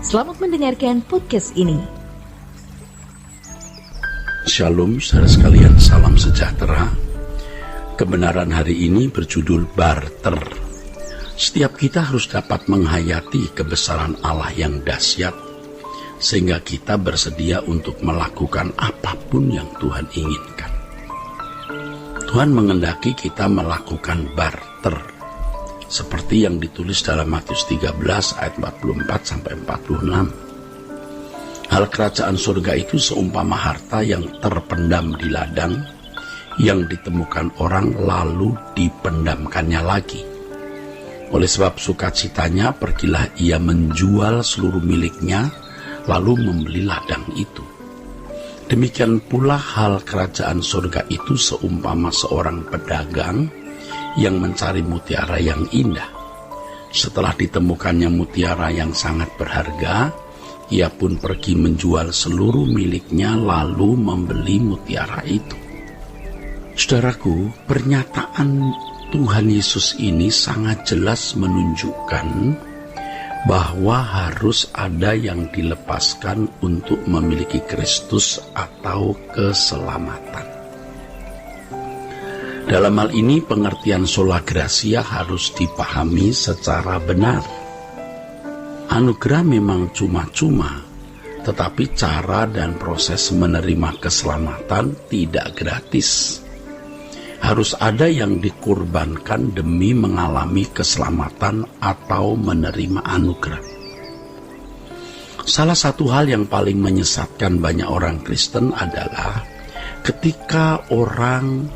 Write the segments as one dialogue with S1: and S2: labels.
S1: Selamat mendengarkan podcast ini.
S2: Shalom saudara sekalian, salam sejahtera. Kebenaran hari ini berjudul barter. Setiap kita harus dapat menghayati kebesaran Allah yang dahsyat, sehingga kita bersedia untuk melakukan apapun yang Tuhan inginkan. Tuhan menghendaki kita melakukan barter, seperti yang ditulis dalam Matius 13 ayat 44-46. Hal kerajaan surga itu seumpama harta yang terpendam di ladang, yang ditemukan orang lalu dipendamkannya lagi. Oleh sebab sukacitanya, pergilah ia menjual seluruh miliknya, lalu membeli ladang itu. Demikian pula hal kerajaan surga itu seumpama seorang pedagang yang mencari mutiara yang indah. Setelah ditemukannya mutiara yang sangat berharga, ia pun pergi menjual seluruh miliknya lalu membeli mutiara itu. Saudaraku, pernyataan Tuhan Yesus ini sangat jelas menunjukkan bahwa harus ada yang dilepaskan untuk memiliki Kristus atau keselamatan. Dalam hal ini pengertian sola gratia harus dipahami secara benar. Anugerah memang cuma-cuma, tetapi cara dan proses menerima keselamatan tidak gratis. Harus ada yang dikorbankan demi mengalami keselamatan atau menerima anugerah. Salah satu hal yang paling menyesatkan banyak orang Kristen adalah ketika orang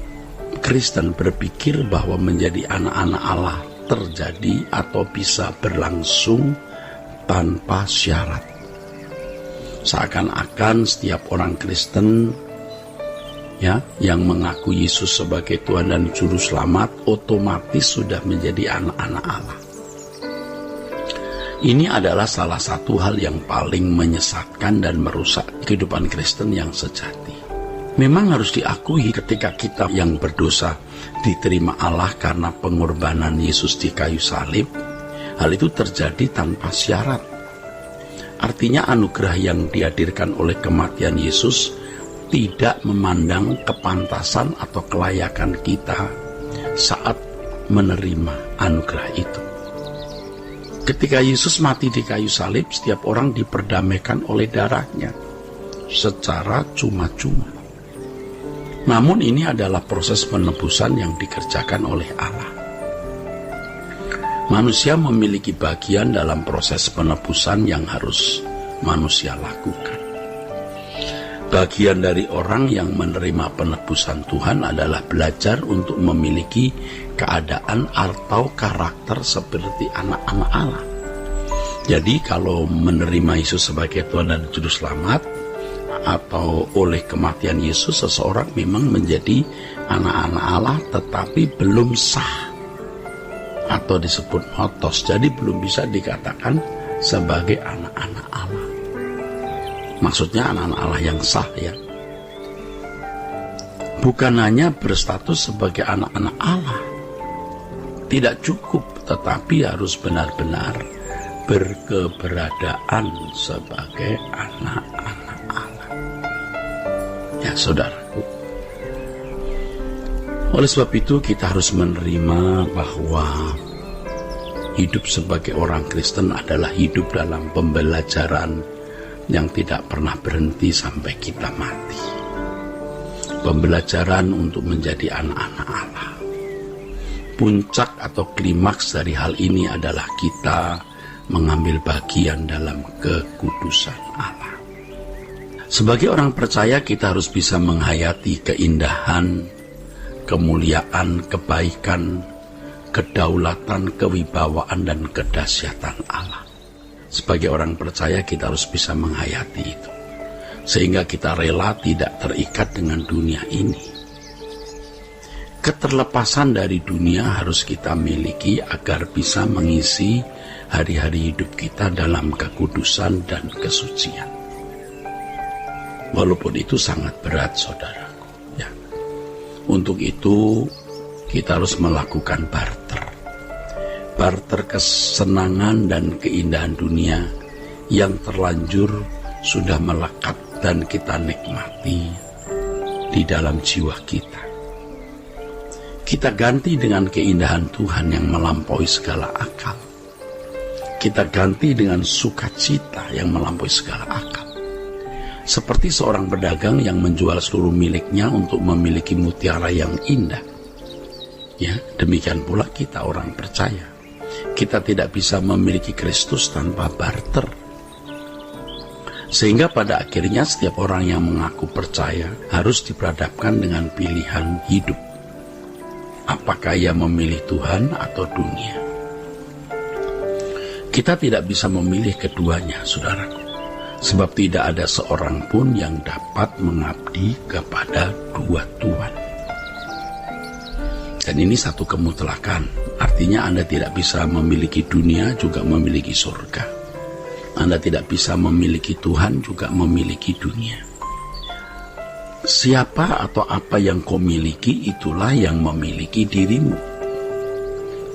S2: Kristen berpikir bahwa menjadi anak-anak Allah terjadi atau bisa berlangsung tanpa syarat. Seakan-akan setiap orang Kristen yang mengaku Yesus sebagai Tuhan dan Juru Selamat otomatis sudah menjadi anak-anak Allah. Ini adalah salah satu hal yang paling menyesatkan dan merusak kehidupan Kristen yang sejati. Memang harus diakui ketika kita yang berdosa diterima Allah karena pengorbanan Yesus di kayu salib, hal itu terjadi tanpa syarat. Artinya anugerah yang dihadirkan oleh kematian Yesus tidak memandang kepantasan atau kelayakan kita saat menerima anugerah itu. Ketika Yesus mati di kayu salib, setiap orang diperdamaikan oleh darahnya secara cuma-cuma. Namun ini adalah proses penebusan yang dikerjakan oleh Allah. Manusia memiliki bagian dalam proses penebusan yang harus manusia lakukan. Bagian dari orang yang menerima penebusan Tuhan adalah belajar untuk memiliki keadaan atau karakter seperti anak-anak Allah. Jadi kalau menerima Yesus sebagai Tuhan dan Juru Selamat, atau oleh kematian Yesus, seseorang memang menjadi anak-anak Allah tetapi belum sah atau disebut notos, jadi belum bisa dikatakan sebagai anak-anak Allah. Maksudnya anak-anak Allah yang sah ya. Bukan hanya berstatus sebagai anak-anak Allah, tidak cukup, tetapi harus benar-benar berkeberadaan sebagai anak-anak Allah. Ya saudaraku, oleh sebab itu kita harus menerima bahwa hidup sebagai orang Kristen adalah hidup dalam pembelajaran yang tidak pernah berhenti sampai kita mati. Pembelajaran untuk menjadi anak-anak Allah. Puncak atau klimaks dari hal ini adalah kita mengambil bagian dalam kekudusan Allah. Sebagai orang percaya, kita harus bisa menghayati keindahan, kemuliaan, kebaikan, kedaulatan, kewibawaan, dan kedahsyatan Allah. Sebagai orang percaya, kita harus bisa menghayati itu, sehingga kita rela tidak terikat dengan dunia ini. Keterlepasan dari dunia harus kita miliki agar bisa mengisi hari-hari hidup kita dalam kekudusan dan kesucian. Walaupun itu sangat berat, saudaraku. Ya. Untuk itu, kita harus melakukan barter. Barter kesenangan dan keindahan dunia yang terlanjur sudah melekat dan kita nikmati di dalam jiwa kita. Kita ganti dengan keindahan Tuhan yang melampaui segala akal. Kita ganti dengan sukacita yang melampaui segala akal. Seperti seorang pedagang yang menjual seluruh miliknya untuk memiliki mutiara yang indah. Ya, demikian pula kita orang percaya. Kita tidak bisa memiliki Kristus tanpa barter. Sehingga pada akhirnya setiap orang yang mengaku percaya harus diperhadapkan dengan pilihan hidup. Apakah ia memilih Tuhan atau dunia? Kita tidak bisa memilih keduanya, saudaraku. Sebab tidak ada seorang pun yang dapat mengabdi kepada dua Tuhan. Dan ini satu kemutlakan. Artinya Anda tidak bisa memiliki dunia juga memiliki surga. Anda tidak bisa memiliki Tuhan juga memiliki dunia. Siapa atau apa yang kau miliki, itulah yang memiliki dirimu.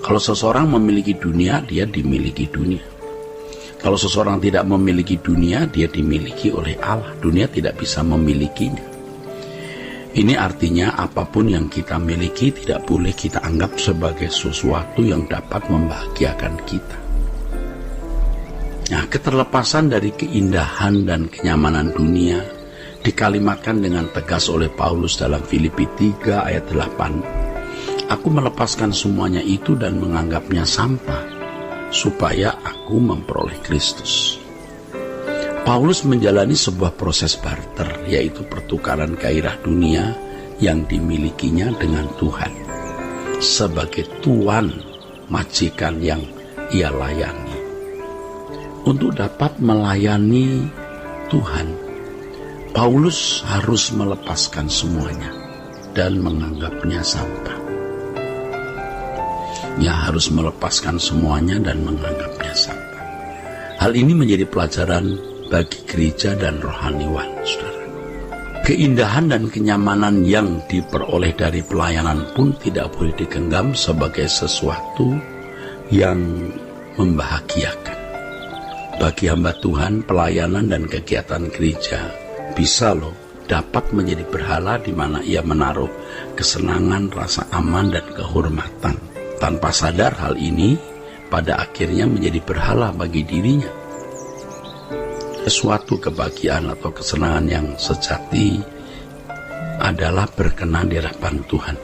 S2: Kalau seseorang memiliki dunia, dia dimiliki dunia. Kalau seseorang tidak memiliki dunia, dia dimiliki oleh Allah. Dunia tidak bisa memilikinya. Ini artinya apapun yang kita miliki tidak boleh kita anggap sebagai sesuatu yang dapat membahagiakan kita. Nah, keterlepasan dari keindahan dan kenyamanan dunia dikalimatkan dengan tegas oleh Paulus dalam Filipi 3 ayat 8. Aku melepaskan semuanya itu dan menganggapnya sampah, supaya aku memperoleh Kristus. Paulus menjalani sebuah proses barter, yaitu pertukaran gairah dunia yang dimilikinya dengan Tuhan. Sebagai tuan majikan yang ia layani. Untuk dapat melayani Tuhan, Paulus harus melepaskan semuanya dan menganggapnya sampah. Ia harus melepaskan semuanya dan menganggapnya sampah. Hal ini menjadi pelajaran bagi gereja dan rohaniwan, saudara. Keindahan dan kenyamanan yang diperoleh dari pelayanan pun tidak boleh digenggam sebagai sesuatu yang membahagiakan. Bagi hamba Tuhan, pelayanan dan kegiatan gereja bisa dapat menjadi berhala di mana ia menaruh kesenangan, rasa aman, dan kehormatan. Tanpa sadar hal ini, pada akhirnya menjadi berhala bagi dirinya. Suatu kebahagiaan atau kesenangan yang sejati adalah berkenan di hadapan Tuhan.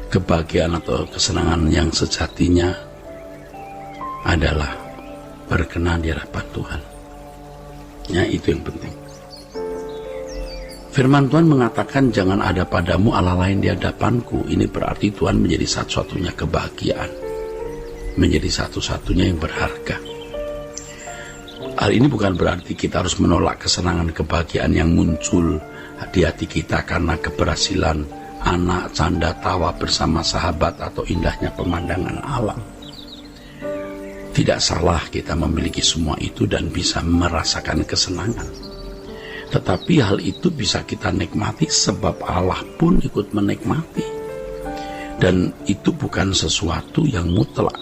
S2: Kebahagiaan atau kesenangan yang sejatinya adalah berkenan di hadapan Tuhan. Ya, itu yang penting. Firman Tuhan mengatakan jangan ada padamu Allah lain di hadapanku. Ini berarti Tuhan menjadi satu-satunya kebahagiaan. Menjadi satu-satunya yang berharga. Hal ini bukan berarti kita harus menolak kesenangan kebahagiaan yang muncul di hati kita karena keberhasilan anak, canda, tawa bersama sahabat atau indahnya pemandangan alam. Tidak salah kita memiliki semua itu dan bisa merasakan kesenangan. Tetapi hal itu bisa kita nikmati sebab Allah pun ikut menikmati. Dan itu bukan sesuatu yang mutlak.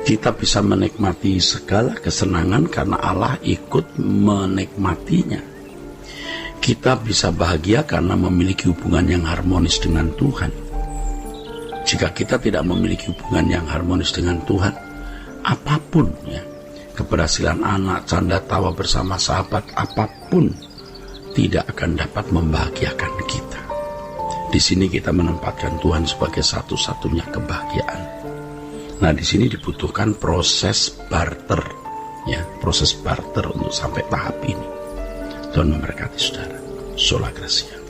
S2: Kita bisa menikmati segala kesenangan karena Allah ikut menikmatinya. Kita bisa bahagia karena memiliki hubungan yang harmonis dengan Tuhan. Jika kita tidak memiliki hubungan yang harmonis dengan Tuhan, apapun keberhasilan anak, canda tawa bersama sahabat, apapun tidak akan dapat membahagiakan kita. Di sini kita menempatkan Tuhan sebagai satu-satunya kebahagiaan. Nah, di sini dibutuhkan proses barter, proses barter untuk sampai tahap ini. Tuhan memberkati saudara. Sola Gracia.